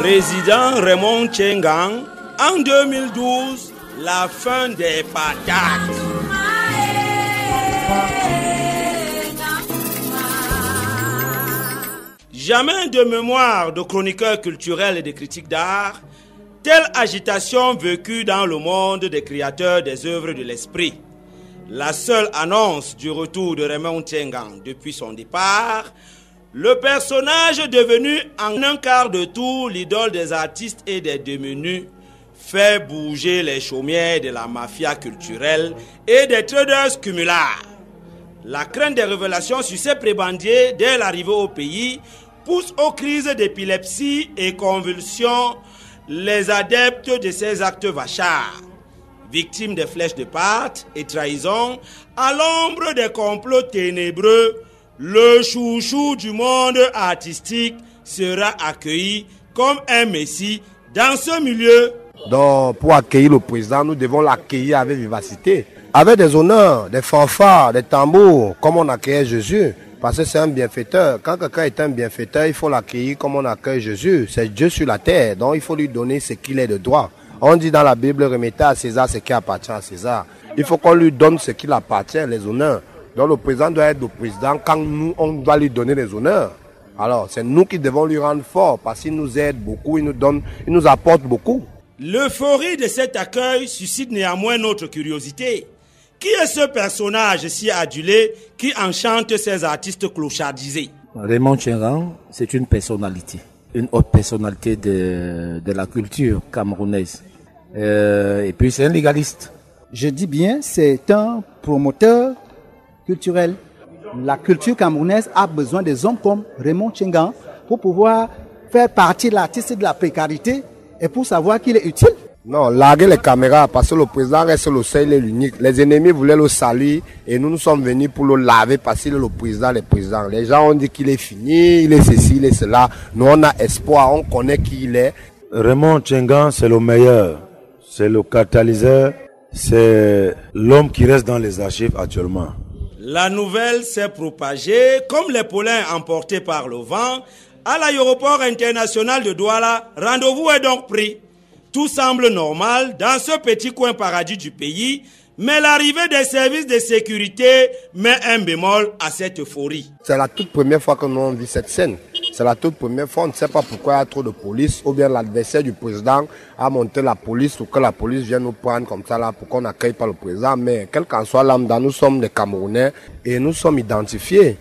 Président Raymond Tchengang, en 2012, la fin des patates. Jamais de mémoire de chroniqueurs culturels et de critiques d'art, telle agitation vécue dans le monde des créateurs des œuvres de l'esprit. La seule annonce du retour de Raymond Tchengang depuis son départ, le personnage devenu en un quart de tour l'idole des artistes et des démunis, fait bouger les chaumières de la mafia culturelle et des traders cumulards. La crainte des révélations sur ces prébendiers dès l'arrivée au pays pousse aux crises d'épilepsie et convulsions les adeptes de ces actes vachards. Victimes des flèches de Pâques et trahisons, à l'ombre des complots ténébreux, le chouchou du monde artistique sera accueilli comme un messie dans ce milieu. Donc, pour accueillir le président, nous devons l'accueillir avec vivacité, avec des honneurs, des fanfares, des tambours, comme on accueille Jésus. Parce que c'est un bienfaiteur. Quand quelqu'un est un bienfaiteur, il faut l'accueillir comme on accueille Jésus. C'est Dieu sur la terre, donc il faut lui donner ce qu'il est de droit. On dit dans la Bible, remettez à César ce qui appartient à César. Il faut qu'on lui donne ce qu'il appartient, les honneurs. Donc le président doit être le président quand nous, on doit lui donner les honneurs. Alors c'est nous qui devons lui rendre fort parce qu'il nous aide beaucoup, il nous apporte beaucoup. L'euphorie de cet accueil suscite néanmoins notre curiosité. Qui est ce personnage si adulé qui enchante ces artistes clochardisés? Raymond Tchengang, c'est une personnalité, une haute personnalité de la culture camerounaise. Et puis c'est un légaliste. Je dis bien, c'est un promoteur culturel. La culture camerounaise a besoin des hommes comme Raymond Tchengang pour pouvoir faire partie de l'artiste de la précarité et pour savoir qu'il est utile. Non, larguer les caméras parce que le président reste le seul et l'unique. Les ennemis voulaient le saluer et nous sommes venus pour le laver parce qu'il est le président des présidents. Les gens ont dit qu'il est fini, il est ceci, il est cela. Nous on a espoir, on connaît qui il est. Raymond Tchengang, c'est le meilleur. C'est le catalyseur. C'est l'homme qui reste dans les archives actuellement. La nouvelle s'est propagée comme les pollens emportés par le vent. À l'aéroport international de Douala, rendez-vous est donc pris. Tout semble normal dans ce petit coin paradis du pays, mais l'arrivée des services de sécurité met un bémol à cette euphorie. C'est la toute première fois que nous avons vu cette scène. C'est la toute première fois, on ne sait pas pourquoi il y a trop de police, ou bien l'adversaire du président a monté la police, ou que la police vienne nous prendre comme ça là pour qu'on n'accueille pas le président. Mais quel qu'en soit lambda, nous sommes des Camerounais et nous sommes identifiés.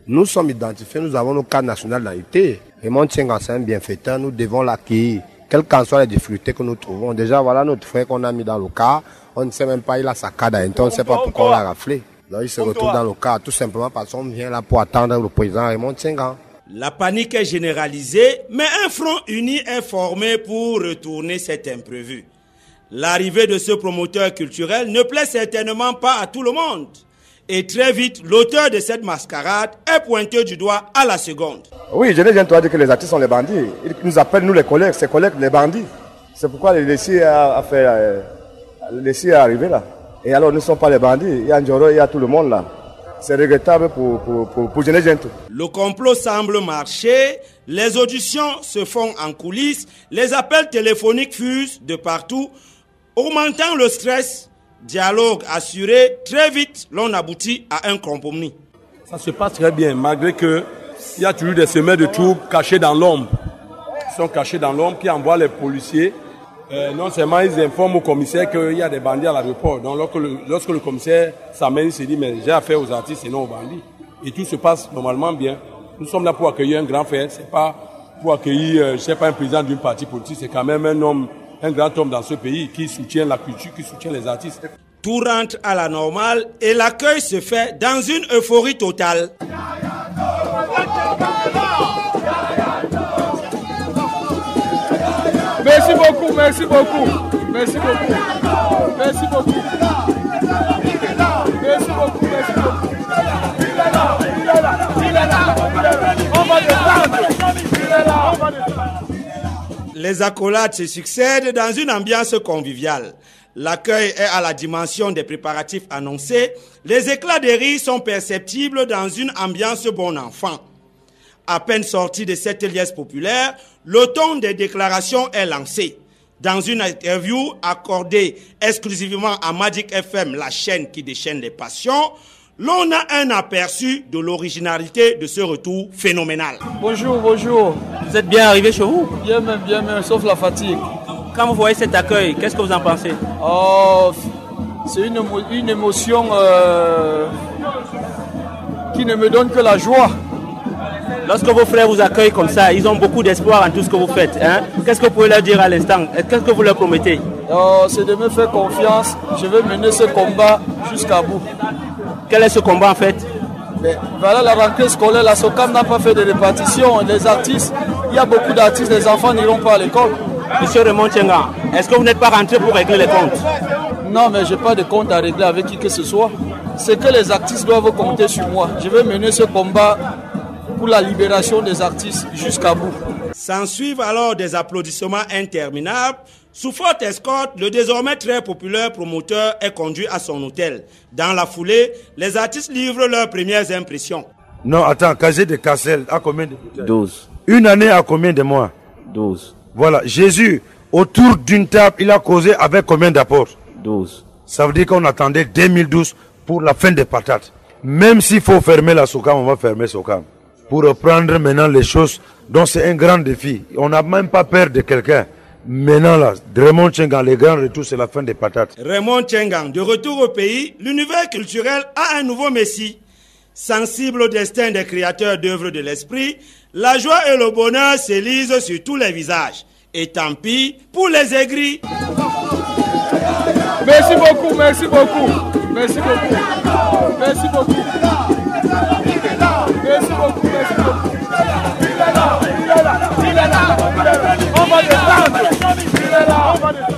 Nous sommes identifiés, nous avons nos cartes nationales d'identité. Raymond Tchengang, c'est un bienfaiteur, nous devons l'accueillir. Quelles qu'en soient les difficultés que nous trouvons. Déjà, voilà notre frère qu'on a mis dans le car. On ne sait même pas, il a sa carte d'identité, on ne sait pas pourquoi on l'a raflé. Donc il se retrouve dans le car, tout simplement parce qu'on vient là pour attendre le président Raymond Tchengang. La panique est généralisée, mais un front uni est formé pour retourner cet imprévu. L'arrivée de ce promoteur culturel ne plaît certainement pas à tout le monde. Et très vite, l'auteur de cette mascarade est pointé du doigt à la seconde. Oui, je viens de dire que les artistes sont les bandits. Ils nous appellent, nous les collègues, ses collègues, les bandits. C'est pourquoi le Lessie est arrivé là. Et alors, nous ne sommes pas les bandits. Il y a Njoro, il y a tout le monde là. C'est regrettable pour Genegento. Le complot semble marcher, les auditions se font en coulisses, les appels téléphoniques fusent de partout, augmentant le stress. Dialogue assuré, très vite, l'on aboutit à un compromis. Ça se passe très bien, malgré qu'il y a toujours des semeurs de troupes cachés dans l'ombre. Ils sont cachés dans l'ombre, qui envoient les policiers. Non seulement ils informent au commissaire qu'il y a des bandits à l'aéroport. Donc lorsque le commissaire s'amène, il se dit, mais j'ai affaire aux artistes et non aux bandits. Et tout se passe normalement bien. Nous sommes là pour accueillir un grand frère. C'est pas pour accueillir, je sais pas, un président d'une partie politique. C'est quand même un grand homme dans ce pays qui soutient la culture, qui soutient les artistes. Tout rentre à la normale et l'accueil se fait dans une euphorie totale. Merci beaucoup, merci beaucoup, merci beaucoup, merci beaucoup, merci beaucoup, merci beaucoup. On va descendre. Les accolades se succèdent dans une ambiance conviviale. L'accueil est à la dimension des préparatifs annoncés. Les éclats de rire sont perceptibles dans une ambiance bon enfant. À peine sorti de cette liesse populaire, le ton des déclarations est lancé. Dans une interview accordée exclusivement à Magic FM, la chaîne qui déchaîne les passions, l'on a un aperçu de l'originalité de ce retour phénoménal. Bonjour, bonjour. Vous êtes bien arrivé chez vous? Bien même, sauf la fatigue. Quand vous voyez cet accueil, qu'est-ce que vous en pensez? Oh, c'est une émotion qui ne me donne que la joie. Lorsque vos frères vous accueillent comme ça, ils ont beaucoup d'espoir en tout ce que vous faites. Hein? Qu'est-ce que vous pouvez leur dire à l'instant? Qu'est-ce que vous leur promettez? C'est de me faire confiance. Je vais mener ce combat jusqu'à bout. Quel est ce combat en fait? Mais voilà la rentrée scolaire. La SOCAM n'a pas fait de répartition. Les artistes, il y a beaucoup d'artistes, les enfants n'iront pas à l'école. Monsieur Raymond Tchenga, est-ce que vous n'êtes pas rentré pour régler les comptes? Non, mais je n'ai pas de compte à régler avec qui que ce soit. C'est que les artistes doivent compter sur moi. Je vais mener ce combat pour la libération des artistes jusqu'à bout. S'ensuivent alors des applaudissements interminables. Sous forte escorte, le désormais très populaire promoteur est conduit à son hôtel. Dans la foulée, les artistes livrent leurs premières impressions. Non, attends, Casier de Cassel, à combien de bouteilles? 12. Une année à combien de mois? 12. Voilà, Jésus, autour d'une table, il a causé avec combien d'apôtres? 12. Ça veut dire qu'on attendait 2012 pour la fin des patates. Même s'il faut fermer la SOCAM, on va fermer SOCAM. Pour reprendre maintenant les choses, donc c'est un grand défi. On n'a même pas peur de quelqu'un. Maintenant là, Raymond Tchenga, les grands retours, c'est la fin des patates. Raymond Tchenga, de retour au pays, l'univers culturel a un nouveau messie. Sensible au destin des créateurs d'œuvres de l'esprit, la joie et le bonheur s'élisent sur tous les visages. Et tant pis pour les aigris. Merci beaucoup, merci beaucoup. Merci beaucoup. Merci beaucoup. Merci beaucoup, merci beaucoup. Il est là. On va le prendre. Il est là, on va le prendre.